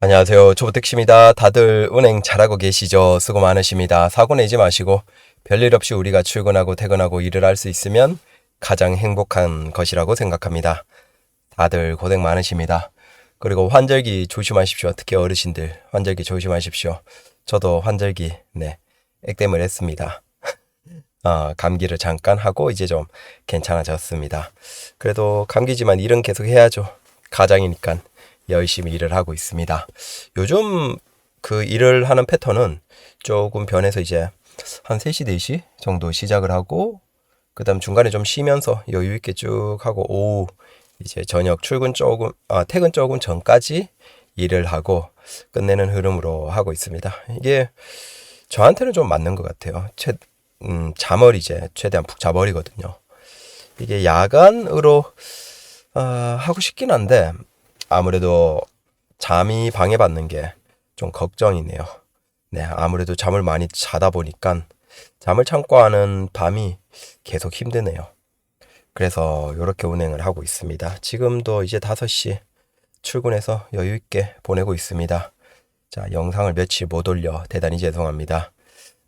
안녕하세요. 조부택시입니다. 다들 운행 잘하고 계시죠? 수고 많으십니다. 사고 내지 마시고 별일 없이 우리가 출근하고 퇴근하고 일을 할 수 있으면 가장 행복한 것이라고 생각합니다. 다들 고생 많으십니다. 그리고 환절기 조심하십시오. 특히 어르신들 환절기 조심하십시오. 저도 환절기 액땜을 했습니다. 감기를 잠깐 하고 이제 좀 괜찮아졌습니다. 그래도 감기지만 일은 계속 해야죠. 가장이니까 열심히 일을 하고 있습니다. 요즘 그 일을 하는 패턴은 조금 변해서 이제 한 3시, 4시 정도 시작을 하고 그 다음 중간에 좀 쉬면서 여유 있게 쭉 하고 오후 이제 저녁 퇴근 조금 전까지 일을 하고 끝내는 흐름으로 하고 있습니다. 이게 저한테는 좀 맞는 것 같아요. 잠을 이제 최대한 푹 자버리거든요. 이게 야간으로 하고 싶긴 한데 아무래도 잠이 방해받는 게 좀 걱정이네요. 네, 아무래도 잠을 많이 자다 보니까 잠을 참고 하는 밤이 계속 힘드네요. 그래서 이렇게 운행을 하고 있습니다. 지금도 이제 5시 출근해서 여유 있게 보내고 있습니다. 자, 영상을 며칠 못 올려 대단히 죄송합니다.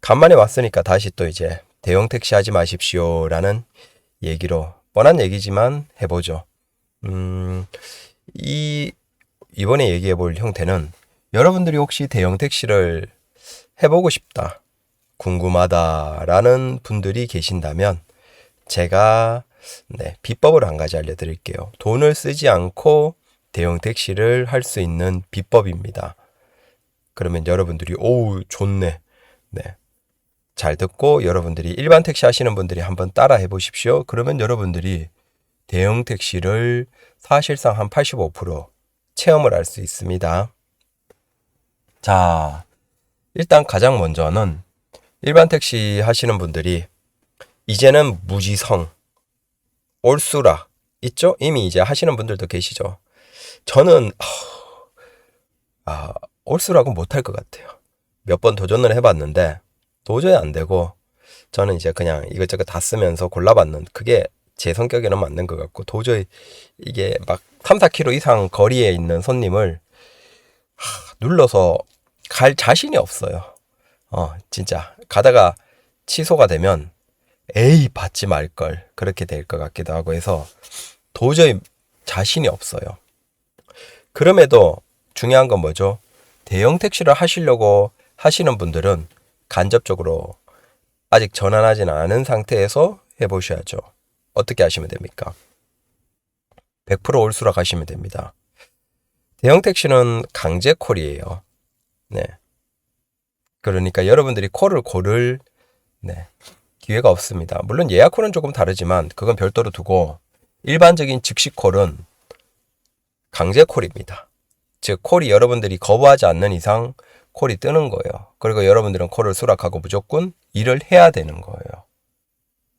간만에 왔으니까 다시 또 이제 대형 택시 하지 마십시오라는 얘기로 뻔한 얘기지만 해보죠. 이번에 얘기해 볼 형태는 여러분들이 혹시 대형 택시를 해보고 싶다, 궁금하다라는 분들이 계신다면 제가 비법을 한 가지 알려드릴게요. 돈을 쓰지 않고 대형 택시를 할 수 있는 비법입니다. 그러면 여러분들이 오우 좋네. 잘 듣고 여러분들이 일반 택시 하시는 분들이 한번 따라 해보십시오. 그러면 여러분들이 대형 택시를 사실상 한 85% 체험을 할 수 있습니다. 자, 일단 가장 먼저는 일반 택시 하시는 분들이 이제는 무지성, 올수락 있죠? 이미 이제 하시는 분들도 계시죠? 저는 올수락은 못할 것 같아요. 몇 번 도전을 해봤는데 도저히 안 되고 저는 이제 그냥 이것저것 다 쓰면서 골라봤는 그게 제 성격에는 맞는 것 같고 도저히 이게 막 3, 4km 이상 거리에 있는 손님을 눌러서 갈 자신이 없어요. 진짜 가다가 취소가 되면 에이 받지 말걸 그렇게 될 것 같기도 하고 해서 도저히 자신이 없어요. 그럼에도 중요한 건 뭐죠? 대형 택시를 하시려고 하시는 분들은 간접적으로 아직 전환하지는 않은 상태에서 해보셔야죠. 어떻게 하시면 됩니까? 100% 올수락 하시면 됩니다. 대형 택시는 강제 콜이에요. 그러니까 여러분들이 콜을 고를 기회가 없습니다. 물론 예약 콜은 조금 다르지만 그건 별도로 두고 일반적인 즉시 콜은 강제 콜입니다. 즉 콜이 여러분들이 거부하지 않는 이상 콜이 뜨는 거예요. 그리고 여러분들은 콜을 수락하고 무조건 일을 해야 되는 거예요.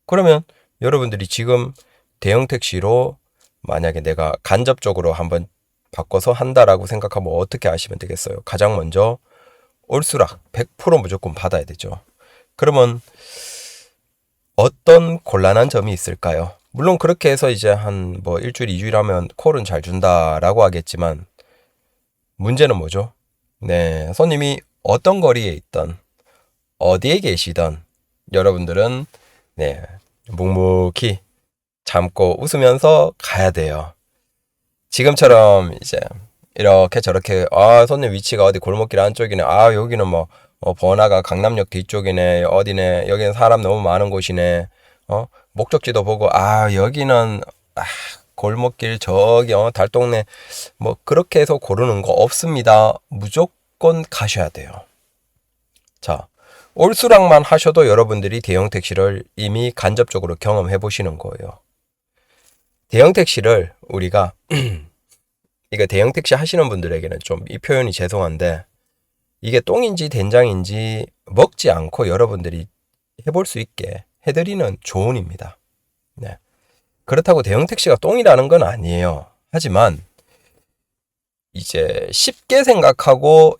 그러면 여러분들이 지금 대형 택시로 만약에 내가 간접적으로 한번 바꿔서 한다라고 생각하면 어떻게 하시면 되겠어요? 가장 먼저 올수락 100% 무조건 받아야 되죠. 그러면 어떤 곤란한 점이 있을까요? 물론 그렇게 해서 이제 한 일주일, 2주일 하면 콜은 잘 준다라고 하겠지만 문제는 뭐죠? 손님이 어떤 거리에 있던 어디에 계시던 여러분들은 묵묵히 참고 웃으면서 가야 돼요. 지금처럼 이제 이렇게 저렇게 손님 위치가 어디 골목길 안쪽이네. 여기는 번화가 강남역 뒤쪽이네. 어디네. 여기는 사람 너무 많은 곳이네. 목적지도 보고 여기는 골목길 저기 달동네 그렇게 해서 고르는 거 없습니다. 무조건 가셔야 돼요. 자, 올수락만 하셔도 여러분들이 대형 택시를 이미 간접적으로 경험해 보시는 거예요. 대형 택시를 우리가 이거 대형 택시 하시는 분들에게는 좀 이 표현이 죄송한데 이게 똥인지 된장인지 먹지 않고 여러분들이 해볼 수 있게 해드리는 조언입니다. 그렇다고 대형 택시가 똥이라는 건 아니에요. 하지만 이제 쉽게 생각하고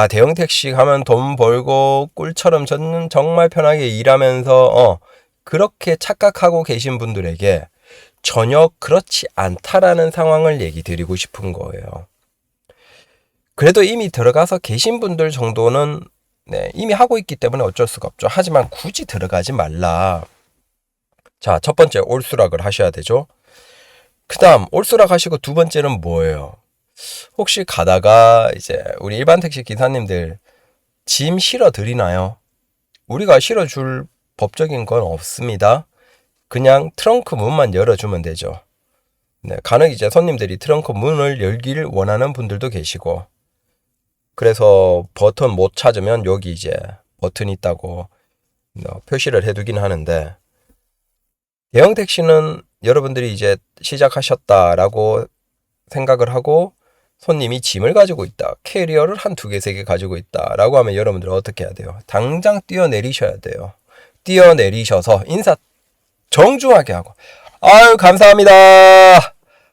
대형 택시 가면 돈 벌고 꿀처럼 저는 정말 편하게 일하면서 그렇게 착각하고 계신 분들에게 전혀 그렇지 않다라는 상황을 얘기 드리고 싶은 거예요. 그래도 이미 들어가서 계신 분들 정도는 네, 이미 하고 있기 때문에 어쩔 수가 없죠. 하지만 굳이 들어가지 말라. 자, 첫 번째 올수락을 하셔야 되죠. 그 다음 올수락 하시고 두 번째는 뭐예요? 혹시 가다가 이제 우리 일반 택시 기사님들 짐 실어 드리나요? 우리가 실어줄 법적인 건 없습니다. 그냥 트렁크 문만 열어주면 되죠. 네, 간혹 이제 손님들이 트렁크 문을 열기를 원하는 분들도 계시고, 그래서 버튼 못 찾으면 여기 이제 버튼 있다고 표시를 해두긴 하는데, 대형 택시는 여러분들이 이제 시작하셨다라고 생각을 하고 손님이 짐을 가지고 있다, 캐리어를 한 두 개, 세 개 가지고 있다라고 하면 여러분들은 어떻게 해야 돼요? 당장 뛰어내리셔야 돼요. 뛰어내리셔서 인사 정중하게 하고, 아유 감사합니다.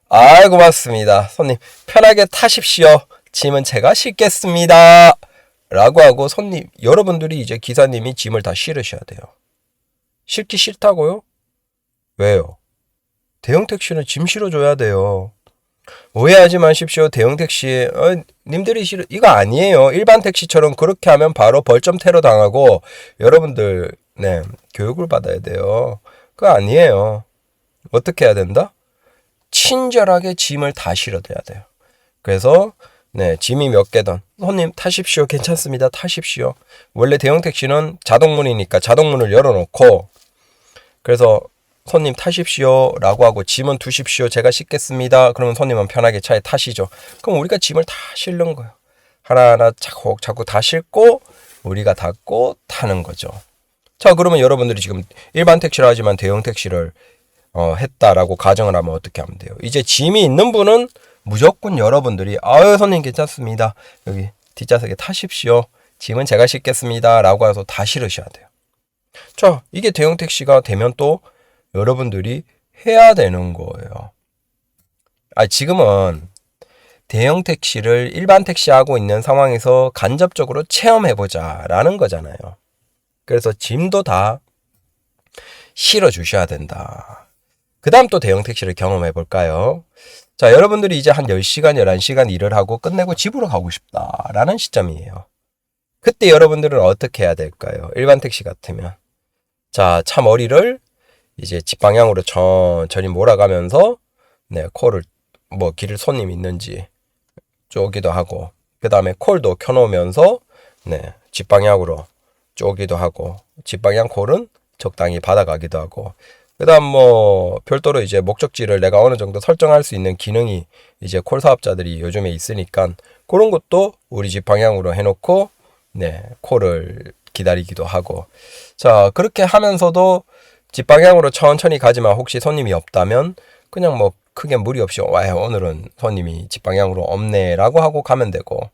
아유 고맙습니다. 손님 편하게 타십시오. 짐은 제가 싣겠습니다. 라고 하고 손님, 여러분들이 이제 기사님이 짐을 다 실으셔야 돼요. 싣기 싫다고요? 왜요? 대형 택시는 짐 실어줘야 돼요. 오해하지 마십시오. 대형 택시 님들이 싫어 이거 아니에요. 일반 택시처럼 그렇게 하면 바로 벌점 테러 당하고 여러분들 네 교육을 받아야 돼요. 그거 아니에요. 어떻게 해야 된다? 친절하게 짐을 다 실어줘야 돼요. 그래서 네 짐이 몇 개든 손님 타십시오. 괜찮습니다. 타십시오. 원래 대형 택시는 자동문이니까 자동문을 열어놓고, 그래서 손님 타십시오 라고 하고 짐은 두십시오. 제가 싣겠습니다. 그러면 손님은 편하게 차에 타시죠. 그럼 우리가 짐을 다 실는 거예요. 하나하나 자꾸 다 싣고 우리가 닫고 타는 거죠. 자, 그러면 여러분들이 지금 일반 택시를 하지만 대형 택시를 했다라고 가정을 하면 어떻게 하면 돼요? 이제 짐이 있는 분은 무조건 여러분들이 아유 손님 괜찮습니다. 여기 뒷좌석에 타십시오. 짐은 제가 싣겠습니다. 라고 해서 다 실으셔야 돼요. 자, 이게 대형 택시가 되면 또 여러분들이 해야 되는 거예요. 지금은 대형 택시를 일반 택시 하고 있는 상황에서 간접적으로 체험해보자 라는 거잖아요. 그래서 짐도 다 실어 주셔야 된다. 그 다음 또 대형 택시를 경험해 볼까요? 자, 여러분들이 이제 한 10시간, 11시간 일을 하고 끝내고 집으로 가고 싶다라는 시점이에요. 그때 여러분들은 어떻게 해야 될까요? 일반 택시 같으면. 자, 차 머리를 이제 집 방향으로 천천히 몰아가면서 네, 콜을 길을 손님 있는지 쪼기도 하고, 그 다음에 콜도 켜놓으면서 네, 집 방향으로 쪼기도 하고, 집 방향 콜은 적당히 받아가기도 하고, 그 다음 별도로 이제 목적지를 내가 어느 정도 설정할 수 있는 기능이 이제 콜 사업자들이 요즘에 있으니까 그런 것도 우리 집 방향으로 해놓고 네, 콜을 기다리기도 하고. 자, 그렇게 하면서도 집 방향으로 천천히 가지만 혹시 손님이 없다면 그냥 크게 무리 없이 오늘은 손님이 집 방향으로 없네 라고 하고 가면 되고,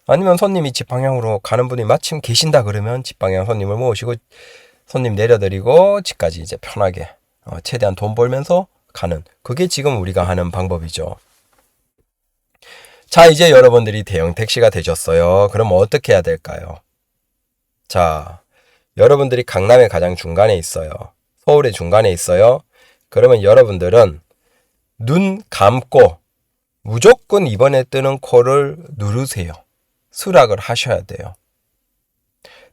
아니면 손님이 집 방향으로 가는 분이 마침 계신다 그러면 집 방향 손님을 모시고 손님 내려드리고 집까지 이제 편하게 최대한 돈 벌면서 가는, 그게 지금 우리가 하는 방법이죠. 자, 이제 여러분들이 대형 택시가 되셨어요. 그럼 어떻게 해야 될까요? 자, 여러분들이 강남의 가장 중간에 있어요. 서울의 중간에 있어요. 그러면 여러분들은 눈 감고 무조건 이번에 뜨는 콜을 누르세요. 수락을 하셔야 돼요.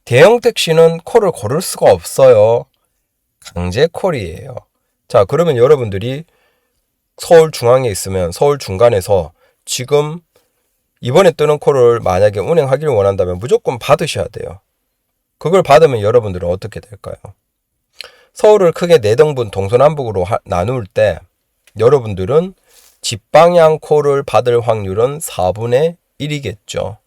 대형 택시는 콜을 고를 수가 없어요. 강제 콜이에요. 자, 그러면 여러분들이 서울 중앙에 있으면 서울 중간에서 지금 이번에 뜨는 콜을 만약에 운행하기를 원한다면 무조건 받으셔야 돼요. 그걸 받으면 여러분들은 어떻게 될까요? 서울을 크게 4등분 동서남북으로 나눌 때 여러분들은 집방향 콜을 받을 확률은 4분의 1이겠죠.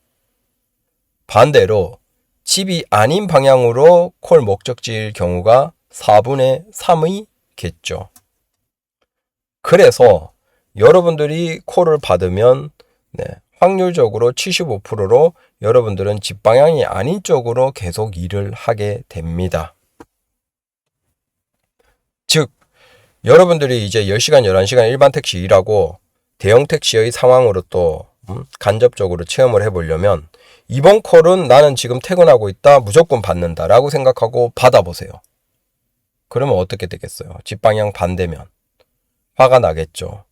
반대로 집이 아닌 방향으로 콜 목적지일 경우가 4분의 3이겠죠. 그래서 여러분들이 콜을 받으면 확률적으로 75%로 여러분들은 집 방향이 아닌 쪽으로 계속 일을 하게 됩니다. 즉, 여러분들이 이제 10시간, 11시간 일반 택시 일하고 대형 택시의 상황으로 또 간접적으로 체험을 해보려면 이번 콜은 나는 지금 퇴근하고 있다, 무조건 받는다 라고 생각하고 받아보세요. 그러면 어떻게 되겠어요? 집 방향 반대면 화가 나겠죠.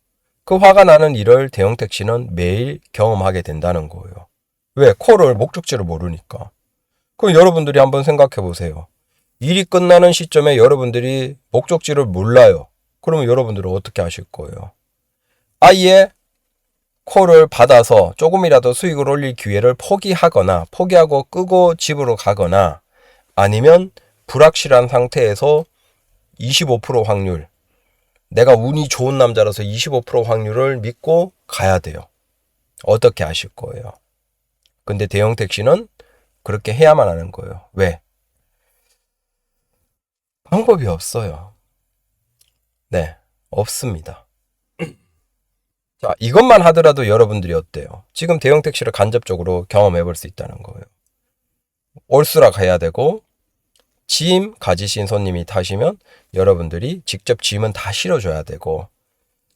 그 화가 나는 일을 대형 택시는 매일 경험하게 된다는 거예요. 왜? 콜을 목적지를 모르니까. 그럼 여러분들이 한번 생각해 보세요. 일이 끝나는 시점에 여러분들이 목적지를 몰라요. 그러면 여러분들은 어떻게 하실 거예요? 아예 콜을 받아서 조금이라도 수익을 올릴 기회를 포기하고 끄고 집으로 가거나 아니면 불확실한 상태에서 25% 확률, 내가 운이 좋은 남자라서 25% 확률을 믿고 가야 돼요. 어떻게 하실 거예요? 근데 대형 택시는 그렇게 해야만 하는 거예요. 왜? 방법이 없어요. 네, 없습니다. 자, 이것만 하더라도 여러분들이 어때요? 지금 대형 택시를 간접적으로 경험해 볼 수 있다는 거예요. 올수락 해야 되고, 짐 가지신 손님이 타시면 여러분들이 직접 짐은 다 실어줘야 되고,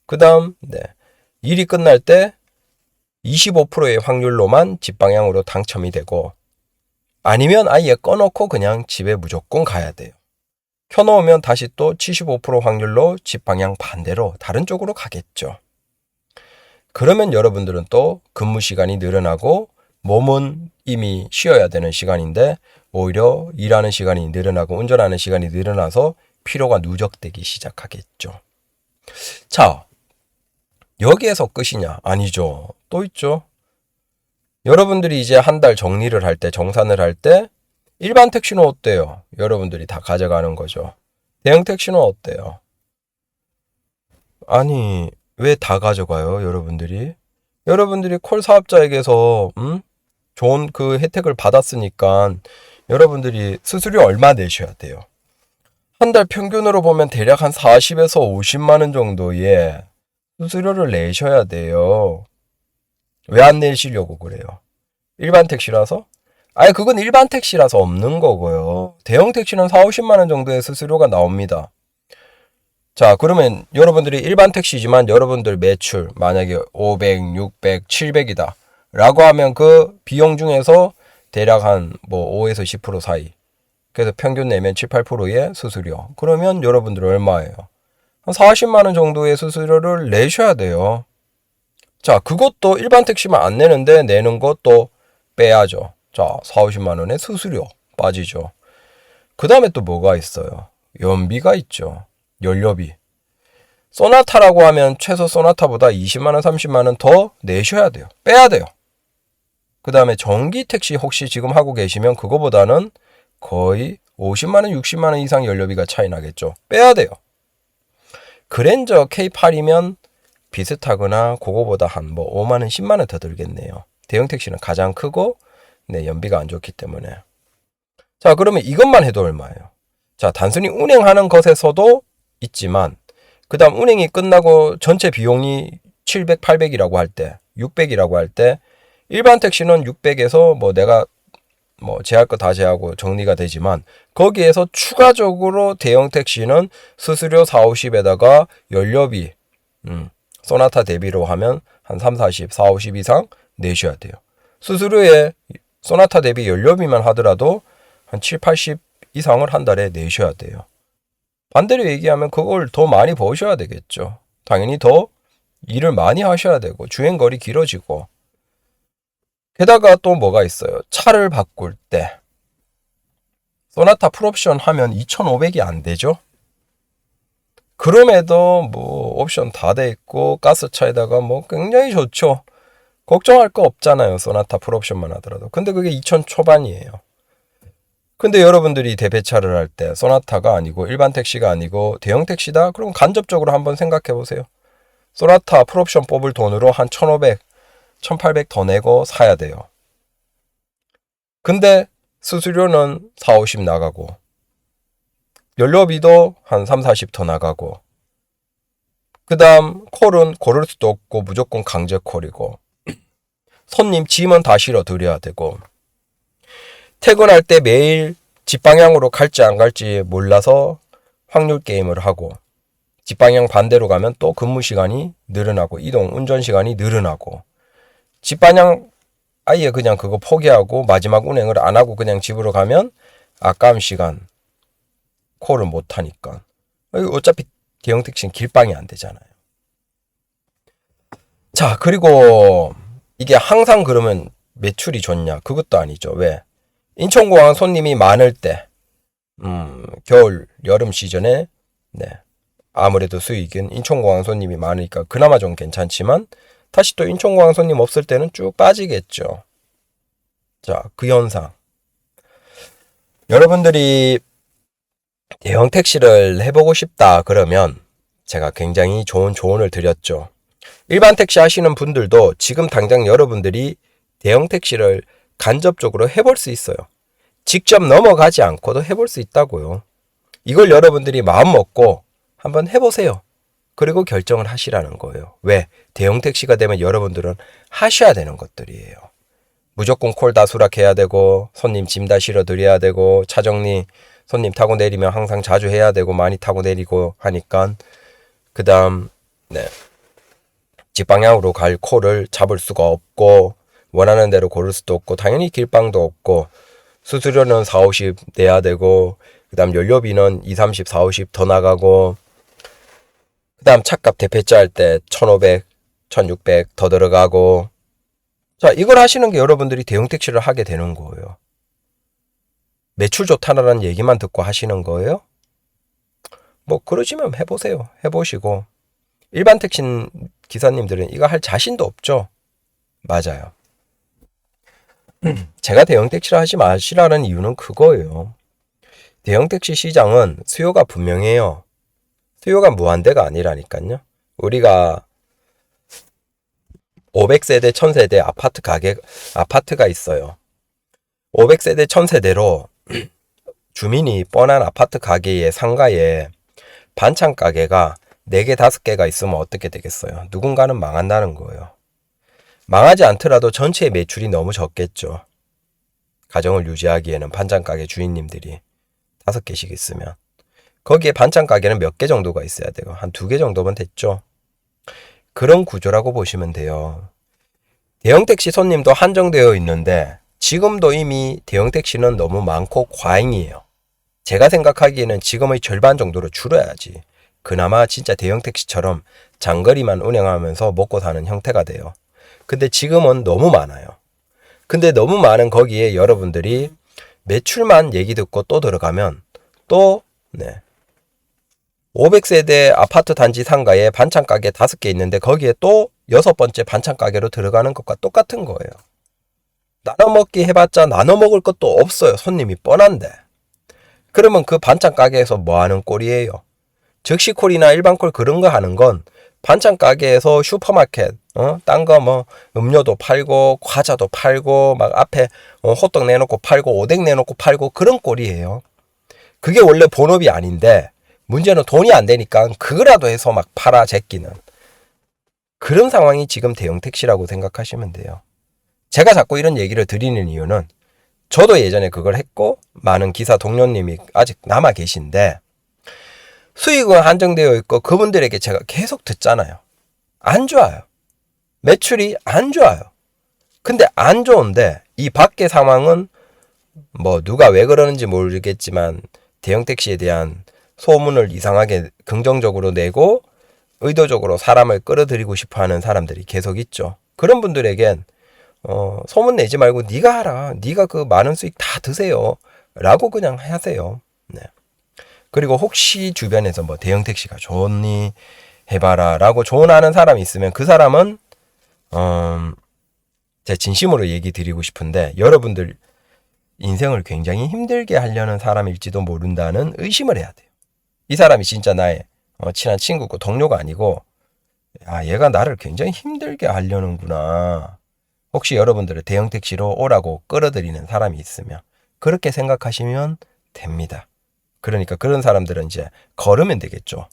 그 다음, 일이 끝날 때 25%의 확률로만 집 방향으로 당첨이 되고, 아니면 아예 꺼놓고 그냥 집에 무조건 가야 돼요. 켜놓으면 다시 또 75% 확률로 집 방향 반대로 다른 쪽으로 가겠죠. 그러면 여러분들은 또 근무 시간이 늘어나고 몸은 이미 쉬어야 되는 시간인데 오히려 일하는 시간이 늘어나고 운전하는 시간이 늘어나서 피로가 누적되기 시작하겠죠. 자, 여기에서 끝이냐? 아니죠. 또 있죠. 여러분들이 이제 한 달 정리를 할 때, 정산을 할 때 일반 택시는 어때요? 여러분들이 다 가져가는 거죠. 대형 택시는 어때요? 아니, 왜 다 가져가요, 여러분들이? 여러분들이 콜 사업자에게서 좋은 그 혜택을 받았으니까 여러분들이 수수료 얼마 내셔야 돼요? 한 달 평균으로 보면 대략 한 40에서 50만 원 정도의 수수료를 내셔야 돼요. 왜 안 내시려고 그래요? 일반 택시라서? 아니, 그건 일반 택시라서 없는 거고요. 대형 택시는 4, 50만 원 정도의 수수료가 나옵니다. 자, 그러면 여러분들이 일반 택시지만 여러분들 매출 만약에 500, 600, 700이다 라고 하면 그 비용 중에서 대략 한 뭐 5에서 10% 사이, 그래서 평균 내면 7, 8%의 수수료, 그러면 여러분들 얼마예요? 한 40만 원 정도의 수수료를 내셔야 돼요. 자, 그것도 일반 택시만 안 내는데 내는 것도 빼야죠. 자, 4, 50만 원의 수수료 빠지죠. 그 다음에 또 뭐가 있어요? 연비가 있죠. 연료비. 소나타라고 하면 최소 소나타보다 20만 원, 30만 원 더 내셔야 돼요. 빼야 돼요. 그 다음에 전기 택시 혹시 지금 하고 계시면 그거보다는 거의 50만 원, 60만 원 이상 연료비가 차이 나겠죠. 빼야 돼요. 그랜저 K8이면 비슷하거나 그거보다 한 뭐 5만 원, 10만 원 더 들겠네요. 대형 택시는 가장 크고 연비가 안 좋기 때문에. 자, 그러면 이것만 해도 얼마예요? 자, 단순히 운행하는 것에서도 있지만 그 다음 운행이 끝나고 전체 비용이 700, 800이라고 할 때, 600이라고 할 때 일반 택시는 600에서 뭐 내가 뭐 제할 거 다 제하고 정리가 되지만 거기에서 추가적으로 대형 택시는 수수료 4, 50에다가 연료비 소나타 대비로 하면 한 3, 40, 4, 50 이상 내셔야 돼요. 수수료에 소나타 대비 연료비만 하더라도 한 7, 80 이상을 한 달에 내셔야 돼요. 반대로 얘기하면 그걸 더 많이 버셔야 되겠죠. 당연히 더 일을 많이 하셔야 되고 주행거리 길어지고, 게다가 또 뭐가 있어요? 차를 바꿀 때 소나타 풀옵션 하면 2,500이 안 되죠? 그럼에도 뭐 옵션 다 돼 있고 가스차에다가 뭐 굉장히 좋죠. 걱정할 거 없잖아요. 소나타 풀옵션만 하더라도. 근데 그게 2,000 초반이에요. 근데 여러분들이 대배차를 할 때 소나타가 아니고 일반 택시가 아니고 대형 택시다? 그럼 간접적으로 한번 생각해 보세요. 소나타 풀옵션 뽑을 돈으로 한 1,500, 1,800 더 내고 사야 돼요. 근데 수수료는 4, 50 나가고 연료비도 한 3, 40 더 나가고, 그 다음 콜은 고를 수도 없고 무조건 강제 콜이고, 손님 짐은 다 실어 드려야 되고, 퇴근할 때 매일 집 방향으로 갈지 안 갈지 몰라서 확률 게임을 하고, 집 방향 반대로 가면 또 근무 시간이 늘어나고 이동 운전 시간이 늘어나고, 집 방향 아예 그냥 그거 포기하고 마지막 운행을 안 하고 그냥 집으로 가면 아까운 시간 콜을 못 하니까. 어차피 대형 택시는 길방이 안 되잖아요. 자, 그리고 이게 항상 그러면 매출이 좋냐? 그것도 아니죠. 왜? 인천공항 손님이 많을 때, 겨울, 여름 시즌에, 네. 아무래도 수익은 인천공항 손님이 많으니까 그나마 좀 괜찮지만, 다시 또 인천공항 손님 없을 때는 쭉 빠지겠죠. 자, 그 현상. 여러분들이 대형 택시를 해보고 싶다 그러면 제가 굉장히 좋은 조언을 드렸죠. 일반 택시 하시는 분들도 지금 당장 여러분들이 대형 택시를 간접적으로 해볼 수 있어요. 직접 넘어가지 않고도 해볼 수 있다고요. 이걸 여러분들이 마음 먹고 한번 해보세요. 그리고 결정을 하시라는 거예요. 왜? 대형 택시가 되면 여러분들은 하셔야 되는 것들이에요. 무조건 콜 다 수락해야 되고, 손님 짐 다 실어 드려야 되고, 차 정리 손님 타고 내리면 항상 자주 해야 되고, 많이 타고 내리고 하니까, 그 다음, 네. 직방향으로 갈 콜을 잡을 수가 없고, 원하는 대로 고를 수도 없고, 당연히 길빵도 없고, 수수료는 4, 50 내야 되고, 그 다음 연료비는 2, 30, 4, 50 더 나가고, 그 다음 차값 대표차 할 때 1,500, 1,600 더 들어가고, 자, 이걸 하시는 게 여러분들이 대형 택시를 하게 되는 거예요. 매출 좋다라는 얘기만 듣고 하시는 거예요? 뭐 그러시면 해보세요. 해보시고 일반 택시 기사님들은 이거 할 자신도 없죠. 맞아요. 제가 대형 택시를 하지 마시라는 이유는 그거예요. 대형 택시 시장은 수요가 분명해요. 수요가 무한대가 아니라니까요. 우리가 500세대, 1000세대 아파트가 있어요. 500세대, 1000세대로 주민이 뻔한 아파트 가게에 상가에 반찬 가게가 4개, 5개가 있으면 어떻게 되겠어요? 누군가는 망한다는 거예요. 망하지 않더라도 전체의 매출이 너무 적겠죠. 가정을 유지하기에는 반찬 가게 주인님들이 5개씩 있으면 거기에 반찬 가게는 몇 개 정도가 있어야 돼요. 한 2개 정도면 됐죠. 그런 구조라고 보시면 돼요. 대형 택시 손님도 한정되어 있는데 지금도 이미 대형 택시는 너무 많고 과잉이에요. 제가 생각하기에는 지금의 절반 정도로 줄여야지. 그나마 진짜 대형 택시처럼 장거리만 운행하면서 먹고 사는 형태가 돼요. 근데 지금은 너무 많아요. 근데 너무 많은 거기에 여러분들이 매출만 얘기 듣고 또 들어가면 또 500세대 아파트 단지 상가에 반찬 가게 5개 있는데 거기에 또 6번째 반찬 가게로 들어가는 것과 똑같은 거예요. 나눠 먹기 해봤자 나눠 먹을 것도 없어요. 손님이 뻔한데. 그러면 그 반찬 가게에서 뭐 하는 꼴이에요? 즉시콜이나 일반콜 그런 거 하는 건 반찬 가게에서 슈퍼마켓, 딴 거 뭐 음료도 팔고 과자도 팔고 막 앞에 호떡 내놓고 팔고 오뎅 내놓고 팔고 그런 꼴이에요. 그게 원래 본업이 아닌데 문제는 돈이 안 되니까 그거라도 해서 막 팔아 제끼는 그런 상황이 지금 대형 택시라고 생각하시면 돼요. 제가 자꾸 이런 얘기를 드리는 이유는 저도 예전에 그걸 했고 많은 기사 동료님이 아직 남아 계신데 수익은 한정되어 있고 그분들에게 제가 계속 듣잖아요. 안 좋아요. 매출이 안 좋아요. 근데 안 좋은데 이 밖의 상황은 뭐 누가 왜 그러는지 모르겠지만 대형 택시에 대한 소문을 이상하게 긍정적으로 내고 의도적으로 사람을 끌어들이고 싶어하는 사람들이 계속 있죠. 그런 분들에겐 소문 내지 말고 네가 하라. 네가 그 많은 수익 다 드세요. 라고 그냥 하세요. 네. 그리고 혹시 주변에서 뭐 대형 택시가 좋니 해봐라 라고 조언하는 사람이 있으면 그 사람은 제 진심으로 얘기 드리고 싶은데 여러분들 인생을 굉장히 힘들게 하려는 사람일지도 모른다는 의심을 해야 돼요. 이 사람이 진짜 나의 친한 친구고 동료가 아니고 얘가 나를 굉장히 힘들게 하려는구나. 혹시 여러분들을 대형 택시로 오라고 끌어들이는 사람이 있으면 그렇게 생각하시면 됩니다. 그러니까 그런 사람들은 이제 걸으면 되겠죠.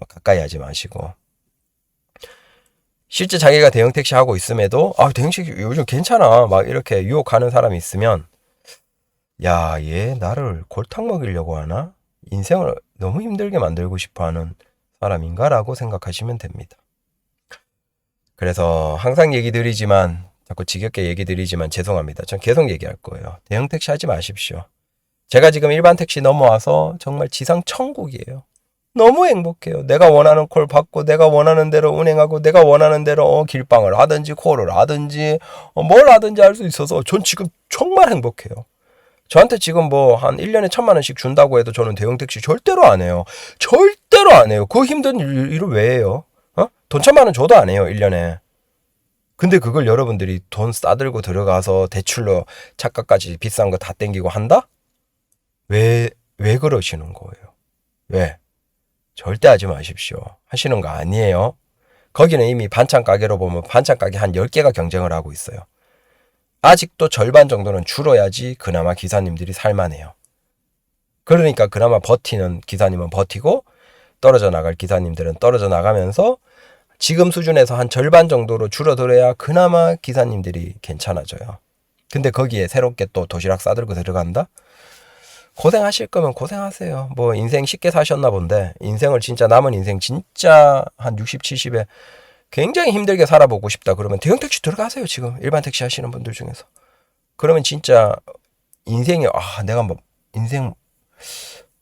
가까이 하지 마시고. 실제 자기가 대형 택시 하고 있음에도 대형 택시 요즘 괜찮아 막 이렇게 유혹하는 사람이 있으면 얘 나를 골탕 먹이려고 하나? 인생을 너무 힘들게 만들고 싶어하는 사람인가라고 생각하시면 됩니다. 그래서 항상 얘기 드리지만 자꾸 지겹게 얘기 드리지만 죄송합니다. 전 계속 얘기할 거예요. 대형 택시 하지 마십시오. 제가 지금 일반 택시 넘어와서 정말 지상 천국이에요. 너무 행복해요. 내가 원하는 콜 받고 내가 원하는 대로 운행하고 내가 원하는 대로 길방을 하든지 콜을 하든지 뭘 하든지 할 수 있어서 전 지금 정말 행복해요. 저한테 지금 뭐 한 1년에 1,000만 원씩 준다고 해도 저는 대형택시 절대로 안 해요. 절대로 안 해요. 그 힘든 일을 왜 해요? 돈 1,000만 원 줘도 안 해요. 1년에. 근데 그걸 여러분들이 돈 싸들고 들어가서 대출로 차가까지 비싼 거 다 땡기고 한다? 왜 그러시는 거예요? 왜? 절대 하지 마십시오. 하시는 거 아니에요. 거기는 이미 반찬 가게로 보면 반찬 가게 한 10개가 경쟁을 하고 있어요. 아직도 절반 정도는 줄어야지 그나마 기사님들이 살만해요. 그러니까 그나마 버티는 기사님은 버티고 떨어져 나갈 기사님들은 떨어져 나가면서 지금 수준에서 한 절반 정도로 줄어들어야 그나마 기사님들이 괜찮아져요. 근데 거기에 새롭게 또 도시락 싸들고 들어간다? 고생하실 거면 고생하세요. 뭐 인생 쉽게 사셨나 본데 인생을 진짜 남은 인생 진짜 한 60, 70에 굉장히 힘들게 살아보고 싶다 그러면 대형 택시 들어가세요. 지금 일반 택시 하시는 분들 중에서. 그러면 진짜 인생이 내가 뭐 인생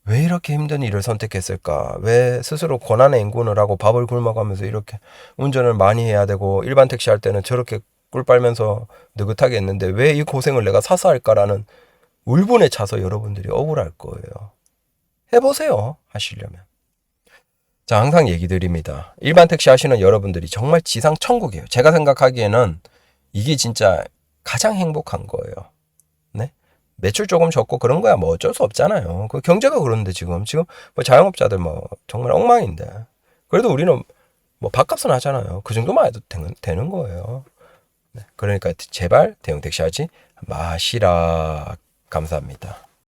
왜 이렇게 힘든 일을 선택했을까? 왜 스스로 고난의 인군을 하고 밥을 굶어가면서 이렇게 운전을 많이 해야 되고 일반 택시 할 때는 저렇게 꿀 빨면서 느긋하게 했는데 왜 이 고생을 내가 사서 할까라는 울분에 차서 여러분들이 억울할 거예요. 해보세요. 하시려면. 자, 항상 얘기 드립니다. 일반 택시 하시는 여러분들이 정말 지상 천국이에요. 제가 생각하기에는 이게 진짜 가장 행복한 거예요. 네? 매출 조금 적고 그런 거야 뭐 어쩔 수 없잖아요. 그 경제가 그런데 지금 뭐 자영업자들 뭐 정말 엉망인데 그래도 우리는 뭐 밥값은 하잖아요. 그 정도만 해도 되는 거예요. 네. 그러니까 제발 대형 택시 하지 마시라. 감사합니다.